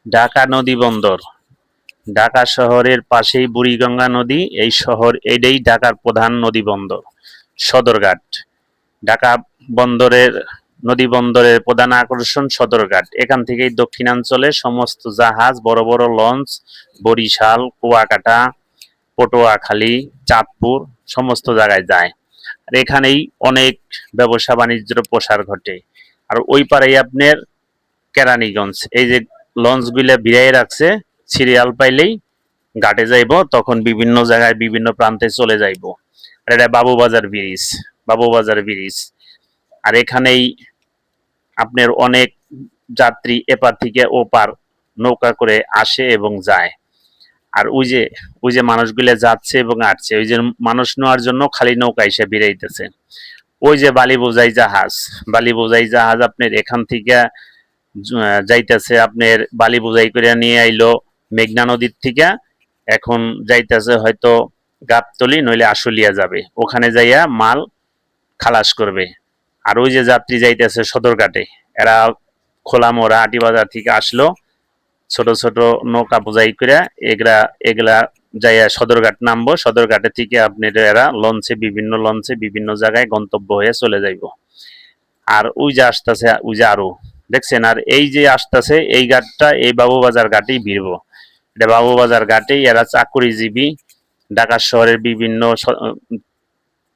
ঢাকা নদী বন্দর। ঢাকা শহরের পাশেই বুড়িগঙ্গা নদী। এই শহর এটাই ঢাকার প্রধান নদী বন্দর, সদরঘাট। ঢাকা বন্দরের নদী বন্দরের প্রধান আকর্ষণ সদরঘাট। এখান থেকেই দক্ষিণাঞ্চলের সমস্ত জাহাজ, বড় বড় লঞ্চ, বরিশাল, কুয়াকাটা, পটুয়াখালী, চাঁদপুর সমস্ত জায়গায় যায়। আর এখানেই অনেক ব্যবসা বাণিজ্যের প্রসার ঘটে। আর ওই পারেই আপনার কেরানীগঞ্জ, এই যে লঞ্চগুলো ভিড়াই রাখছে, সিরিয়াল পাইলেই ঘাটে যাইব, তখন বিভিন্ন জায়গায় বিভিন্ন প্রান্তে চলে যাইব। আর এটা বাবুবাজার ব্রিজ, বাবুবাজার ব্রিজ। আর এখানেই আপনার অনেক যাত্রী এপার থেকে ওপার নৌকা করে আসে এবং যায়। আর ওই যে মানুষগুলো যাচ্ছে এবং আসছে, ওই যে মানুষ নেওয়ার জন্য খালি নৌকা এসে বেরাইতেছে। ওই যে বালি বোঝাই জাহাজ, বালি বোঝাই জাহাজ আপনার এখান থেকে যাইতেছে, আপনার বালি বোঝাই করে নিয়ে আইলো মেঘনা নদীর থেকে। এখন যাইতেছে হয়তো গাবতলি নইলে আশুলিয়া যাবে, ওখানে যাইয়া মাল খালাস করবে। আর ওই যে যাত্রী যাইতেছে সদরঘাটে, এরা খোলামোড়া আটিবাজার থেকে আসলো, ছোট ছোট নৌকা বোঝাই করে এগুলা এগুলা যাইয়া সদরঘাট নামবো। সদরঘাটে থেকে আপনার এরা লঞ্চে, বিভিন্ন লঞ্চে বিভিন্ন জায়গায় গন্তব্য হয়ে চলে যাইব। আর ওই যে আসতেছে, ওই যে আরো দেখছেন, আর এই যে আসতেছে এই ঘাটটা, এই বাবুবাজার ঘাটেই ভিড়বো। এটা বাবুবাজার ঘাটেই এরা চাকুরিজীবী ঢাকা শহরের বিভিন্ন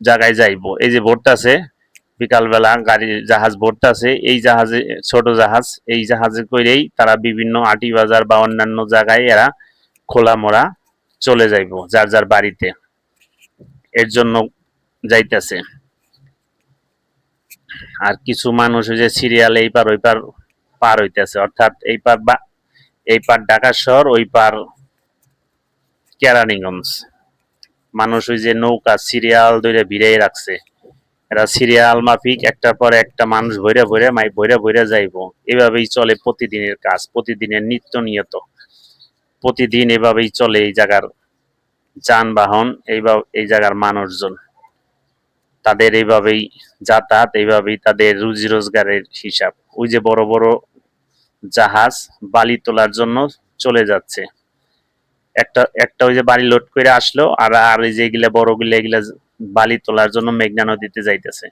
জায়গায় যাইব। এই যে ভরতাছে বিকালবেলা গাড়ি জাহাজ ভরতাছে, এই জাহাজে ছোট জাহাজ, এই জাহাজে করেই তারা বিভিন্ন আটি বাজার বা অন্যান্য জায়গায় এরা খোলা মোড়া চলে যাইব যার যার বাড়িতে, এর জন্য যাইতেছে। আর কিছু মানুষ ওই যে সিরিয়াল এই পার ওই পার পার হইতেছে, অর্থাৎ এই পার বা এই পার ঢাকা শহর, ওই পার কেরানীগঞ্জ। মানুষ ওই যে নৌকা সিরিয়াল ধরে ভিড়াই রাখছে, এরা সিরিয়াল মাফিক একটার পর একটা মানুষ ভৈরা ভৈরা ভৈরা ভৈরা যাইব। এভাবেই চলে প্রতিদিনের কাজ, প্রতিদিনের নিত্য নিয়ত, প্রতিদিন এভাবেই চলে এই জায়গার যানবাহন, এইভাবে এই জায়গার মানুষজন, তাদের এইভাবেই যাতায়াত, এইভাবেই তাদের রুজি রোজগারের হিসাব। ওই যে বড় বড় জাহাজ বালি তোলার জন্য চলে যাচ্ছে, একটা একটা ওই যে বালি লোড করে আসলো, আর আর এই যে এগুলা বড় গুলা এগুলা বালি তোলার জন্য মেঘনা নদীতে যাইতেছে।